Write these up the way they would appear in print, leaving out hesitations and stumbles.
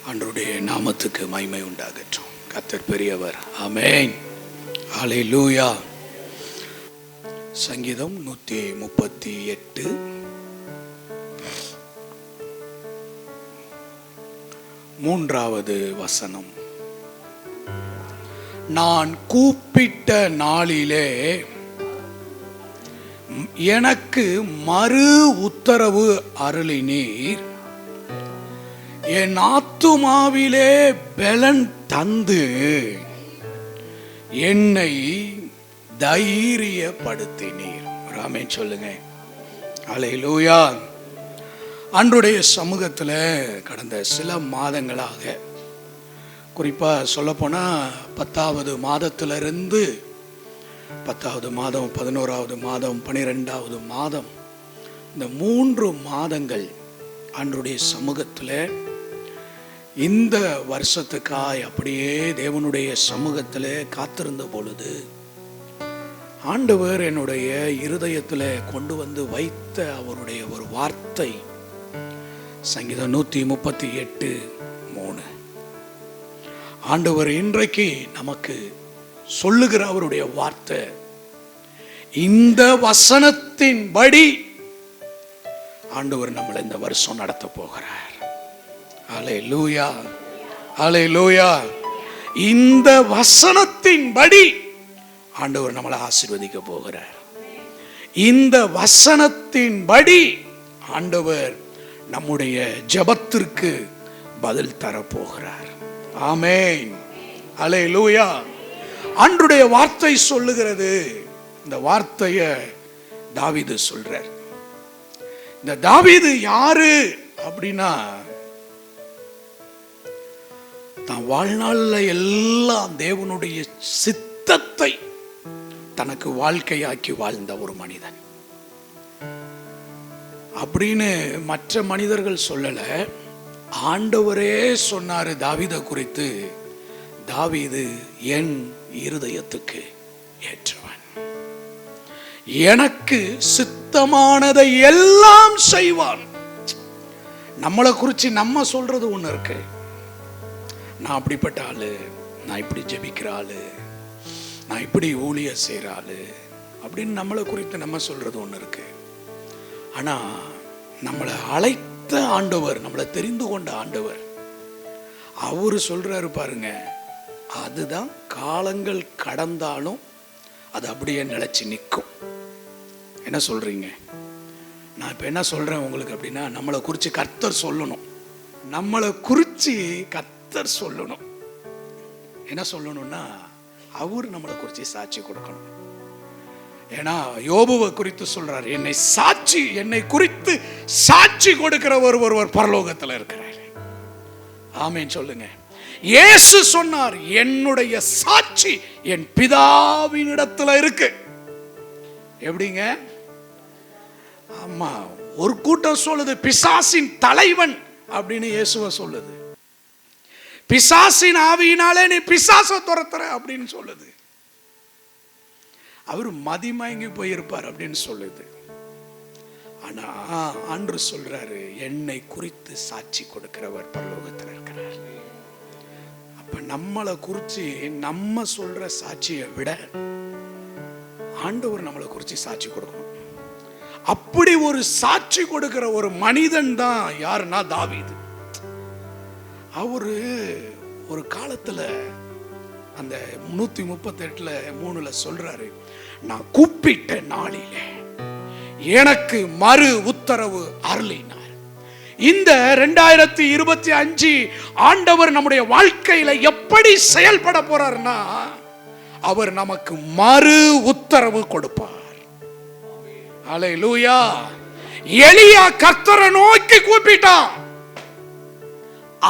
ஆண்டவருடைய நாமத்துக்கு மகிமை உண்டாகட்டும். கர்த்தர் பெரியவர். ஆமென். ஹல்லேலூயா. சங்கீதம் 138 மூன்றாவது வசனம். நான் கூப்பிட்ட நாளிலே எனக்கு மறு உத்தரவு அருளினீர். என் ஆத்துமாவிலே பலன் தந்து என்னை தைரியப்படுத்தினீர். ஆமென் சொல்லுங்க. ஹல்லேலூயா. ஆண்டவருடைய சமூகத்தில் கடந்த சில மாதங்களாக, குறிப்பாக சொல்லப்போனால் 10வது மாதத்திலிருந்து 10வது மாதம், 11வது மாதம், 12வது மாதம், இந்த 3 மாதங்கள் ஆண்டவருடைய சமூகத்தில் இந்த வருஷத்துக்காய் அப்படியே தேவனுடைய சமூகத்தில் காத்திருந்த பொழுது ஆண்டவர் என்னுடைய இருதயத்தில் கொண்டு வந்து வைத்த அவருடைய ஒரு வார்த்தை சங்கீதம் 138:3. ஆண்டவர் இன்றைக்கு நமக்கு சொல்லுகிற அவருடைய வார்த்தை, இந்த வசனத்தின்படி ஆண்டவர் நம்மளை இந்த வருஷம் நடத்த போகிறார். ஹல்லேலூயா, ஹல்லேலூயா. இந்த வசனத்தின்படி ஆண்டவர் நம்மளை ஆசீர்வதிக்க போகிறார். இந்த வசனத்தின்படி ஆண்டவர் நம்முடைய ஜெபத்திற்கு பதில் தரப்போகிறார். ஆமென். ஹல்லேலூயா. ஆண்டவருடைய வார்த்தை சொல்லுகிறது. இந்த வார்த்தையை தாவீது சொல்றார். இந்த தாவீது யாரு அப்படின்னா, தான் வாழ்நாள்ல எல்லாம் தேவனுடைய சித்தத்தை தனக்கு வாழ்க்கையாக்கி வாழ்ந்த ஒரு மனிதன் அப்படின்னு மற்ற மனிதர்கள் சொல்லல. ஆண்டவரே சொன்னாரு தாவீதை குறித்து, தாவீது என் இருதயத்துக்கு ஏற்றவன், எனக்கு சித்தமானதை எல்லாம் செய்வான். நம்மளை குறித்து நம்ம சொல்றது ஒண்ணு இருக்கு, நான் அப்படிப்பட்ட ஆளு, நான் இப்படி ஜெபிக்கிற ஆளு, நான் இப்படி ஊழிய செய்கிற ஆளு அப்படின்னு நம்மளை குறித்து நம்ம சொல்றது ஒண்ணு இருக்கு. ஆனா நம்மளை அழைத்த ஆண்டவர், நம்மளை தெரிந்து கொண்ட ஆண்டவர், அவரு சொல்றாரு பாருங்க, அதுதான் காலங்கள் கடந்தாலும் அது அப்படியே நிலைச்சு நிற்கும். என்ன சொல்றீங்க? நான் இப்ப என்ன சொல்றேன் உங்களுக்கு அப்படின்னா, நம்மளை குறித்து கர்த்தர் சொல்லணும். நம்மளை குறித்து கர்த்தர் சொல்லணும். என்ன சொல்லணும்னா, அவர் நம்மளை குறித்து சாட்சி கொடுக்கணும். ஏன்னா யோபுவை குறித்து சொல்றார், என்னை குறித்து சாட்சி கொடுக்கிற ஒருவர் பரலோகத்தில் இருக்கிறார். ஆமென் சொல்லுங்க. இயேசு சொன்னார், என்னுடைய சாட்சி என் பிதாவின் இடத்துல இருக்கு. எப்படிங்க? ஆமா, ஒரு கூட்டம் சொல்லுது பிசாசின் தலைவன் அப்படின்னு இயேசுவை சொல்லுது. பிசாசின் ஆவியினாலே நீ பிசாசை துரத்துற அப்படின்னு சொல்லுது. அவர் மதிமயங்கி போயிருப்பார் அப்படின்னு சொல்லுது. ஆனா ஆண்டவர் சொல்றாரு, என்னை குறித்து சாட்சி கொடுக்கிறவர் பரலோகத்தில் இருக்கிறார். அப்ப நம்மளை குறித்து நம்ம சொல்ற சாட்சியை விட ஆண்டவர் நம்மளை குறித்து சாட்சி கொடுக்கணும். அப்படி ஒரு சாட்சி கொடுக்கிற ஒரு மனிதன் தான் யாருன்னா தாவீது. அவரு ஒரு காலத்துல அந்த 138:3 சொல்றாரு, நான் கூப்பிட்ட நாளிலே எனக்கு மறு உத்தரவு அருளினார். இந்த 2025 ஆண்டவர் நம்முடைய வாழ்க்கையில எப்படி செயல்பட போறார்னா, அவர் நமக்கு மறு உத்தரவு கொடுப்பார். ஹல்லேலூயா. எலியா கர்த்தரை நோக்கி கூப்பிட்டான்,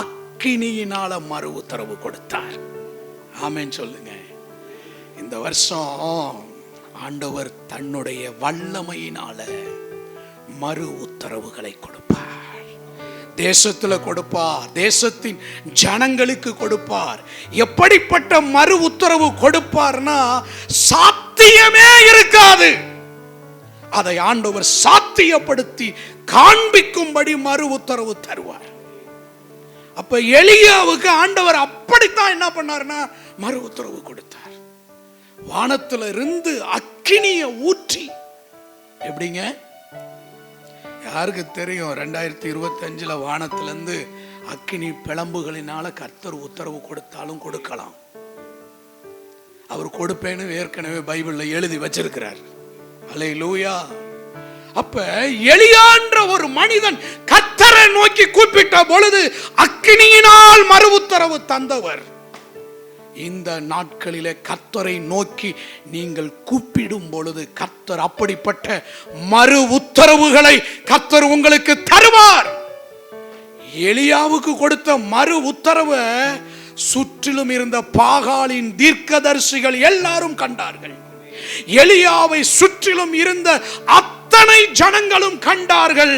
அக்கினியினால மறு உத்தரவு கொடுத்தார். ஆமென் சொல்லுங்க. இந்த வருஷம் ஆண்டவர் தன்னுடைய வல்லமையினால மறு உத்தரவுகளை கொடுப்பார். தேசத்துல கொடுப்பார், தேசத்தின் ஜனங்களுக்கு கொடுப்பார். எப்படிப்பட்ட மறு உத்தரவு கொடுப்பார்னா, சாத்தியமே இருக்காது, அதை ஆண்டவர் சாத்தியப்படுத்தி காண்பிக்கும்படி மறு உத்தரவு தருவார். அப்ப எலியாவுக்கு ஆண்டவர் அப்படித்தான் என்ன பண்ணாருன்னா மறு உத்தரவு கொடுத்தார். வானத்துல இருந்து அக்கினியை ஊற்றி, எப்படிங்க யாருக்கு தெரியும்? 2025 வானத்துல இருந்து அக்கினி பிளம்புகளினால கர்த்தர் உத்தரவு கொடுத்தாலும் கொடுக்கலாம். அவர் கொடுப்பேன்னு ஏற்கனவே பைபிள்ல எழுதி வச்சிருக்கிறார். அல்லேலூயா. அப்ப எலியான்ற ஒரு மனிதன் கர்த்தரை நோக்கி கூப்பிட்ட பொழுது அக்கினியினால் மறு உத்தரவு தந்தவர். இந்த நாட்களிலே கர்த்தரை நோக்கி நீங்கள் கூப்பிடும் பொழுது கர்த்தர் அப்படிப்பட்ட மறு உத்தரவுகளை கர்த்தர் உங்களுக்கு தருவார். எலியாவுக்கு கொடுத்த மறு உத்தரவை சுற்றிலும் இருந்த பாகாலின் தீர்க்கதரிசிகள் எல்லாரும் கண்டார்கள். எலியாவை சுற்றிலும் இருந்த அத்தனை ஜனங்களும் கண்டார்கள்.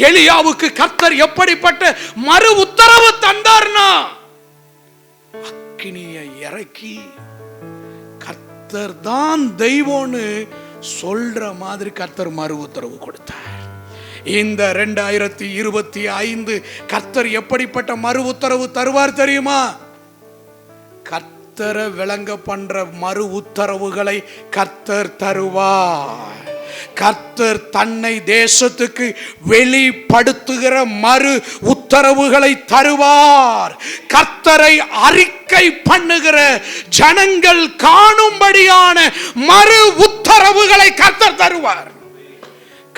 எலியாவுக்கு கர்த்தர் எப்படிப்பட்ட மறு உத்தரவு தந்தார்னா, அக்கினியை இறக்கி கர்த்தர் தான் தெய்வம்னு சொல்ற மாதிரி கர்த்தர் மறு உத்தரவு கொடுத்தார். இந்த 2025 கர்த்தர் எப்படிப்பட்ட மறு உத்தரவு தருவார் தெரியுமா? கர்த்தரை விளங்க பண்ற மறு உத்தரவுகளை கர்த்தர் தருவார். கர்த்தர் தன்னை தேசத்துக்கு வெளிப்படுத்துகிற மறு உத்தரவுகளை தருவார். கர்த்தரை அறிக்கை பண்ணுகிற ஜனங்கள் காணும்படியான மறு உத்தரவுகளை கர்த்தர் தருவார்.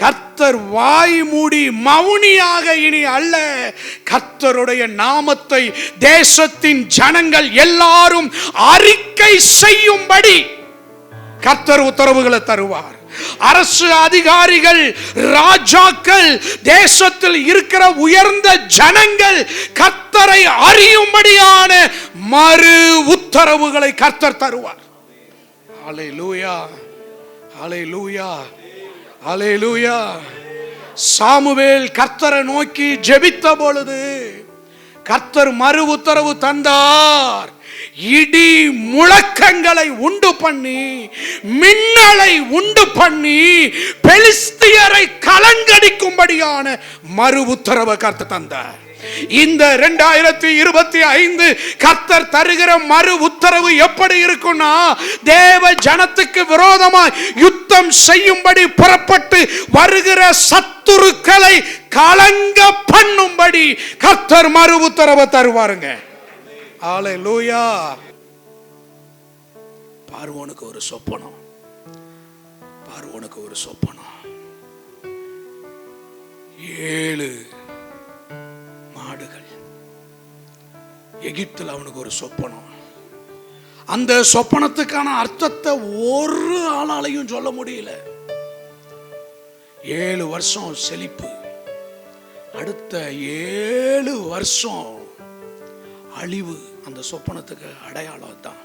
கர்த்தர் வாய் மூடி மௌனியாக இனி அல்ல, கர்த்தருடைய நாமத்தை தேசத்தின் ஜனங்கள் எல்லாரும் அறிக்கை செய்யும்படி கர்த்தர் உத்தரவுகளை தருவார். அரசு அதிகாரிகள், ராஜாக்கள், தேசத்தில் இருக்கிற உயர்ந்த ஜனங்கள் கர்த்தரை அறியும்படியான மறு உத்தரவுகளை கர்த்தர் தருவார். ஹல்லேலூயா, ஹல்லேலூயா, ஹல்லேலூயா. சாமுவேல் கர்த்தரை நோக்கி ஜெபித்த பொழுது கர்த்தர் மறு உத்தரவு தந்தார். இடி முழக்கங்களை உண்டு பண்ணி, மின்னலை உண்டு பண்ணி, பெலிஸ்தியரை கலங்கடிக்கும்படியான மறு உத்தரவை கர்த்தர் தந்தார். இந்த 2025 கர்த்தர் தருகிற மறு உத்தரவு எப்படி இருக்கும்னா, தேவ ஜனத்துக்கு விரோதமாய் யுத்தம் செய்யும்படி புறப்பட்டு வருகிற சத்துருக்களை கலங்க பண்ணும்படி கர்த்தர் மறு உத்தரவை தருவாருங்க. ஹல்லேலூயா. பார்வோனுக்கு ஒரு சொப்பனம், பார்வோனுக்கு ஒரு சொப்பனம். 7 மாடுகள். எகிப்தில் அவனுக்கு ஒரு சொப்பனம். அந்த சொப்பனத்துக்கான அர்த்தத்தை ஒரு ஆளாலையும் சொல்ல முடியல. 7 வருஷம் செழிப்பு, அடுத்த 7 வருஷம் அழிவு. அந்த சொப்பனத்துக்கு அடையாளம் தான்.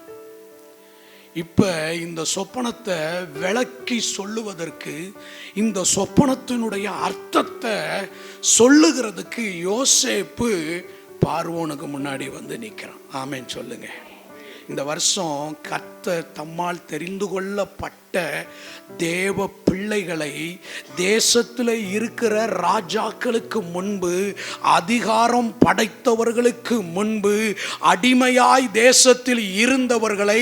இப்ப இந்த சொப்பனத்தை விளக்கி சொல்லுவதற்கு, இந்த சொப்பனத்தினுடைய அர்த்தத்தை சொல்லுகிறதுக்கு யோசேப்பு பார்வோனுக்கு முன்னாடி வந்து நிற்கிறான். ஆமென் சொல்லுங்க. இந்த வருஷம் கர்த்தர் தம்மால் தெரிந்து கொள்ளப்பட்ட தேவ பிள்ளைகளை தேசத்தில் இருக்கிற ராஜாக்களுக்கு முன்பு, அதிகாரம் படைத்தவர்களுக்கு முன்பு, அடிமையாய் தேசத்தில் இருந்தவர்களை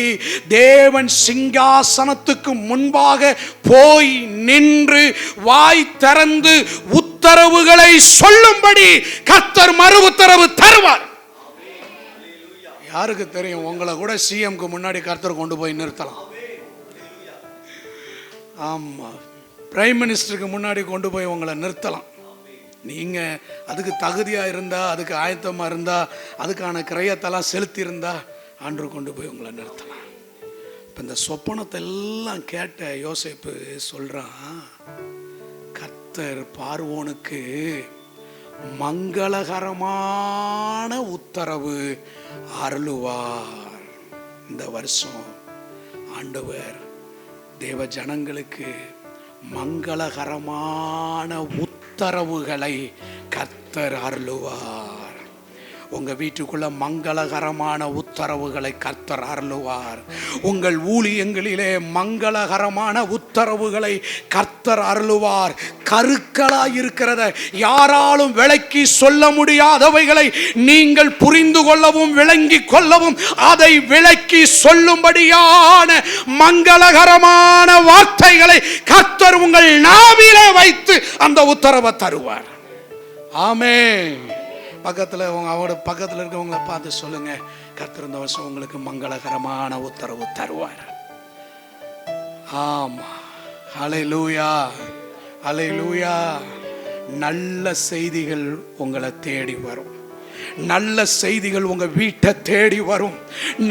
தேவன் சிங்காசனத்துக்கு முன்பாக போய் நின்று வாய் திறந்து உத்தரவுகளை சொல்லும்படி கர்த்தர் மறு உத்தரவு தருவார். யாருக்கு தெரியும்? உங்களை கூட சிஎம்க்கு முன்னாடி கர்த்தர் கொண்டு போய் நிறுத்தலாம். ஆமா, பிரைம் மினிஸ்டருக்கு முன்னாடி கொண்டு போய் உங்களை நிறுத்தலாம். நீங்க அதுக்கு தகுதியா இருந்தா, அதுக்கு ஆயத்தமா இருந்தா, அதுக்கான கிரயத்தெல்லாம் செலுத்தி இருந்தா ஆண்டவர் கொண்டு போய் உங்களை நிறுத்தலாம். இப்ப இந்த சொப்பனத்தை எல்லாம் கேட்ட யோசேப்பு சொல்றான், கர்த்தர் பார்வோனுக்கு மங்களகரமான உத்தரவு அருளுவார். இந்த வருஷம் ஆண்டவர் தேவ ஜனங்களுக்கு மங்களகரமான உத்தரவுகளை கர்த்தர் அருளுவார். உங்க வீட்டுக்குள்ள மங்களகரமான உத்தரவுகளை கர்த்தர் அருளுவார். உங்கள் ஊழியங்களிலே மங்களகரமான உத்தரவுகளை கர்த்தர் அருளுவார். கருக்களாய் இருக்கிறத யாராலும் விளக்கி சொல்ல முடியாதவைகளை நீங்கள் புரிந்து கொள்ளவும் விளங்கி கொள்ளவும் அதை விளக்கி சொல்லும்படியான மங்களகரமான வார்த்தைகளை கர்த்தர் உங்கள் நாவிலே வைத்து அந்த உத்தரவை தருவார். ஆமென். பக்கத்தில் அவரோட பக்கத்தில் இருக்கவங்களை பார்த்து சொல்லுங்க, கர்த்தர் இந்த வருஷம் உங்களுக்கு மங்களகரமான உத்தரவு தருவார். ஆமா, ஹல்லேலூயா, ஹல்லேலூயா. நல்ல செய்திகள் உங்களை தேடி வரும். நல்ல செய்திகள் உங்க வீட்டை தேடி வரும்.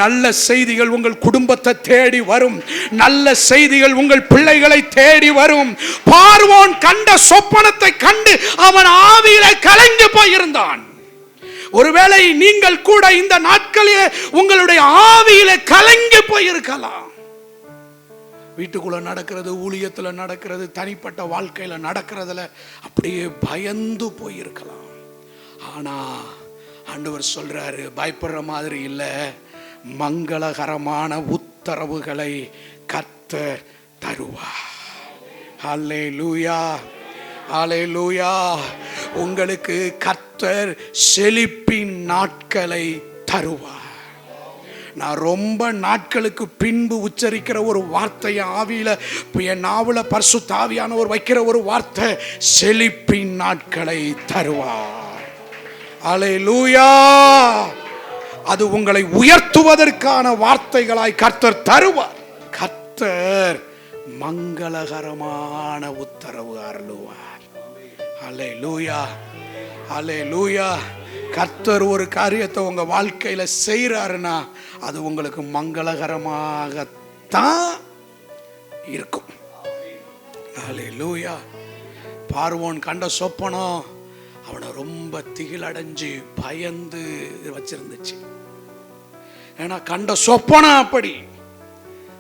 நல்ல செய்திகள் உங்கள் குடும்பத்தை தேடி வரும். நல்ல செய்திகள் உங்கள் பிள்ளைகளை தேடி வரும். பார்வோன் கண்ட சொப்பனத்தை கண்டு அவன் ஆவியில கலங்கி போயிருந்தான். ஒருவேளை நீங்கள் கூட இந்த நாட்களிலே உங்களுடைய ஆவியில கலங்கி போயிருக்கலாம். வீட்டுக்குள்ள நடக்கிறது, ஊழியத்துல நடக்கிறது, தனிப்பட்ட வாழ்க்கையில நடக்கிறதுல அப்படியே பயந்து போயிருக்கலாம். ஆனா ஆண்டவர் சொல்றாரு, பயப்படுற மாதிரி இல்ல, மங்களகரமான உத்தரவுகளை கர்த்தர் தருவார். ஹல்லேலூயா, ஹல்லேலூயா. உங்களுக்கு கர்த்தர் செழிப்பின் நாட்களை தருவார். நான் ரொம்ப நாட்களுக்கு பின்பு உச்சரிக்கிற ஒரு வார்த்தையை ஆவியில என் நாவல பரிசுத்த ஆவியானவர் வைக்கிற ஒரு வார்த்தை, செழிப்பின் நாட்களை தருவார். அல்லேலூயா. அது உங்களை உயர்த்துவதற்கான வார்த்தைகளாய் கர்த்தர் தருவார். கர்த்தர் மங்களகரமான உத்தரவு அருளுவார். அல்லேலூயா, அல்லேலூயா. கர்த்தர் ஒரு காரியத்தை உங்க வாழ்க்கையில செய்யறாருன்னா அது உங்களுக்கு மங்களகரமாகத்தான் இருக்கும். அல்லேலூயா. பார்வோன் கண்ட சொப்பனம் அவனை ரொம்ப திகிலடைஞ்சு பயந்து வச்சிருந்துச்சு. ஏன்னா கண்ட சொப்பனம் அப்படி.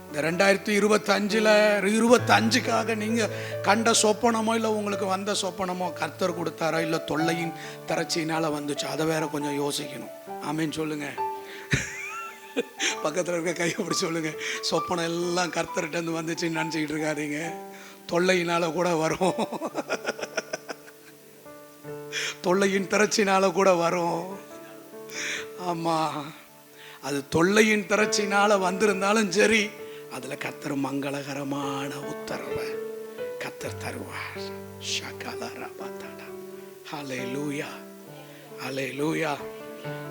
இந்த 2025க்காக நீங்க கண்ட சொப்பனமோ இல்லை உங்களுக்கு வந்த சொப்பனமோ கர்த்தர் கொடுத்தாரோ இல்லை தொல்லையின் திரட்சியினால வந்துச்சு, அதை வேற கொஞ்சம் யோசிக்கணும். ஆமேன்னு சொல்லுங்க. பக்கத்தில் இருக்க கையை அப்படி சொல்லுங்க, சொப்பனம் எல்லாம் கர்த்தர்கிட்ட இருந்து வந்துச்சுன்னு நினச்சிக்கிட்டு இருக்காதீங்க. தொல்லையினால கூட வரும், தொல்லையின் திரட்சினால கூட வரும். ஆமா, அது தொல்லையின் திரட்சினால வந்திருந்தாலும் சரி, அதுல கர்த்தர் மங்களகரமான உத்தரவை கர்த்தர் தருவார். ஹல்லேலூயா, ஹல்லேலூயா.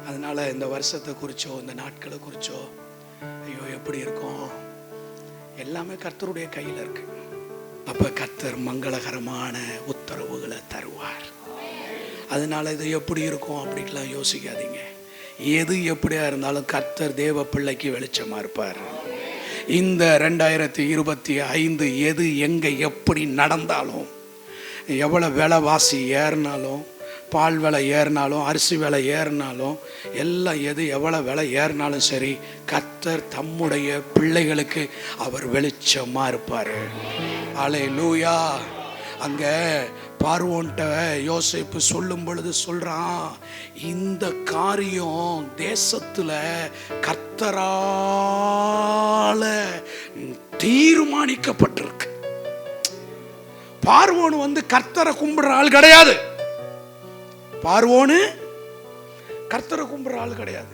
அதனால இந்த வருஷத்தை குறிச்சோ இந்த நாட்களை குறிச்சோ ஐயோ எப்படி இருக்கும், எல்லாமே கர்த்தருடைய கையில இருக்கு. அப்ப கர்த்தர் மங்களகரமான உத்தரவுகளை தருவார். அதனால இது எப்படி இருக்கும் அப்படின்லாம் யோசிக்காதீங்க. எது எப்படியா இருந்தாலும் கர்த்தர் தேவ பிள்ளைக்கு வெளிச்சமா இருப்பார். இந்த 2025 எது எங்க எப்படி நடந்தாலும், எவ்வளவு விலைவாசி ஏறினாலும், பால் விலை ஏறினாலும், அரிசி விலை ஏறினாலும், எல்லாம் எது எவ்வளவு விலை ஏறினாலும் சரி, கர்த்தர் தம்முடைய பிள்ளைகளுக்கு அவர் வெளிச்சமா இருப்பார். அல்லேலூயா. அங்க பார்வோன்ட்ட யோசேப்பு சொல்லும் பொழுது சொல்றான், இந்த காரியம் தேசத்துல கர்த்தரால தீர்மானிக்கப்பட்டிருக்கு. பார்வோன் கர்த்தரை கும்பிடுற ஆள் கிடையாது. பார்வோனு கர்த்தரை கும்பிடுற ஆள் கிடையாது.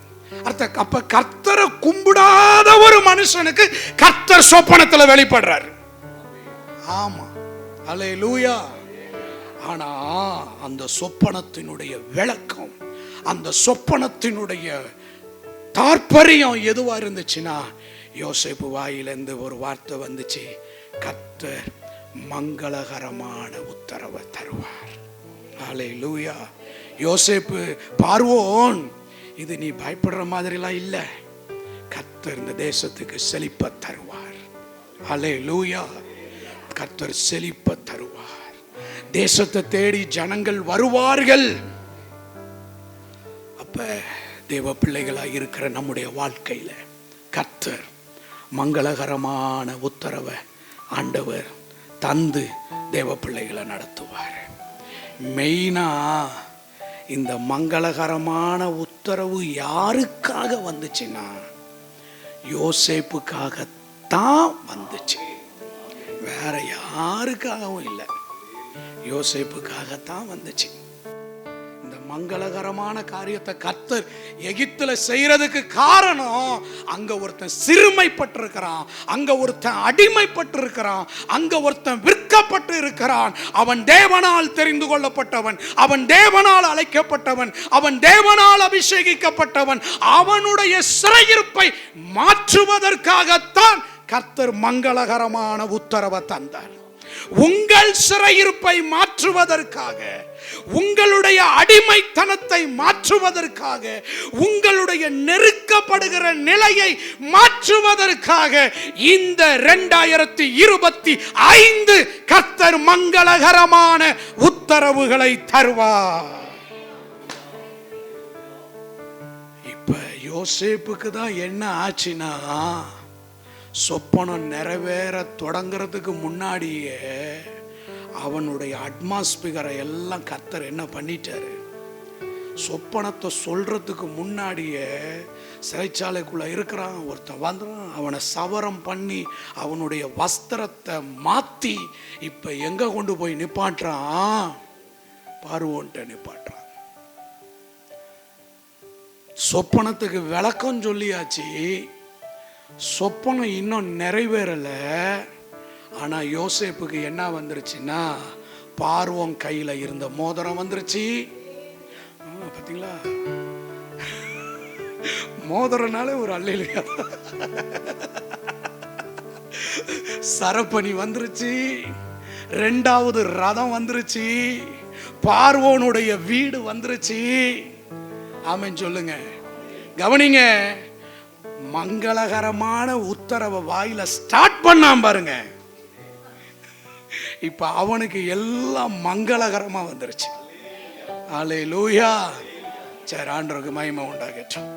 அப்ப கர்த்தரை கும்பிடாத ஒரு மனுஷனுக்கு கர்த்தர் சொப்பனத்துல வெளிப்படுறாரு. ஆமா, அல்லேலூயா. ஆனா அந்த சொப்பனத்தினுடைய விளக்கம், அந்த சொப்பனத்தினுடைய தாற்பயம் எதுவா இருந்துச்சுன்னா, யோசேப்பு வாயிலிருந்து ஒரு வார்த்தை வந்துச்சு, கர்த்தர் மங்களகரமான உத்தரவை தருவார். அல்லேலூயா. யோசேப்பு, பார்வோன் இது நீ பயப்படுற மாதிரிலாம் இல்ல, கர்த்தர் இந்த தேசத்துக்கு செழிப்ப தருவார். அல்லேலூயா. கர்த்தர் செழிப்ப தருவார். தேசத்தை தேடி ஜனங்கள் வருவார்கள். அப்ப தேவ பிள்ளைகளாக இருக்கிற நம்முடைய வாழ்க்கையில கர்த்தர் மங்களகரமான உத்தரவை ஆண்டவர் தந்து தேவ பிள்ளைகளை நடத்துவார். மெயினா இந்த மங்களகரமான உத்தரவு யாருக்காக வந்துச்சுன்னா யோசேப்புக்காகத்தான் வந்துச்சு, வேற யாருக்காகவும் இல்லை, யோசேப்புக்காகத்தான் வந்துச்சு. இந்த மங்களகரமான காரியத்தை கர்த்தர் எகிப்துல செய்யறதுக்கு காரணம், அங்க ஒருத்தன் சிறுமைப்பட்டிருக்கிறான், அங்க ஒருத்தன் அடிமைப்பட்டிருக்கிறான், அங்க ஒருத்தன் விற்கப்பட்டு இருக்கிறான். அவன் தேவனால் தெரிந்து கொள்ளப்பட்டவன், அவன் தேவனால் அழைக்கப்பட்டவன், அவன் தேவனால் அபிஷேகிக்கப்பட்டவன். அவனுடைய சிறையிருப்பை மாற்றுவதற்காகத்தான் கர்த்தர் மங்களகரமான உத்தரவை தந்தார். உங்கள் சிறையிருப்பை மாற்றுவதற்காக, உங்களுடைய அடிமைத்தனத்தை மாற்றுவதற்காக, உங்களுடைய நெருக்கப்படுகிற நிலையை மாற்றுவதற்காக இந்த 2025 கர்த்தர் மங்களகரமான உத்தரவுகளை தருவார். இப்ப யோசேப்புக்கு தான் என்ன ஆச்சுன்னா, சொப்பனம் நிறைவேற தொடங்கிறதுக்கு முன்னாடியே அவனுடைய அட்மாஸ்பியரை எல்லாம் கர்த்தர் என்ன பண்ணிட்டாரு, சொப்பனத்தை சொல்றதுக்கு முன்னாடியே சிறைச்சாலைக்குள்ள இருக்கிறான் ஒருத்தன் வந்துறான், அவனை சவரம் பண்ணி அவனுடைய வஸ்திரத்தை மாத்தி இப்ப எங்க கொண்டு போய் நிப்பாட்டுறான், பார்வோன்ட்ட நிப்பாட்டுறான். சொப்பனத்துக்கு விளக்கம் சொல்லியாச்சு, சொப்பனம் இன்னும் நிறைவேறல. ஆனா யோசேப்புக்கு என்ன வந்துருச்சுன்னா, பார்வோன் கையில இருந்த மோதிரம் வந்துருச்சு. பாத்தீங்களா, மோதிரனாலே ஒரு அல்லேலூயா. சரப்பணி வந்துருச்சு, 2வது ரதம் வந்துருச்சு, பார்வோனுடைய வீடு வந்துருச்சு. ஆமென் சொல்லுங்க. கவனிங்க, மங்களகரமான உத்தரவை வாயில ஸ்டார்ட் பண்ணாம பாருங்க, இப்ப அவனுக்கு எல்லாம் மங்களகரமா வந்துருச்சு. அல்லேலூயா. சரி, ஆண்டவருக்கு மகிமை உண்டாகட்டும்.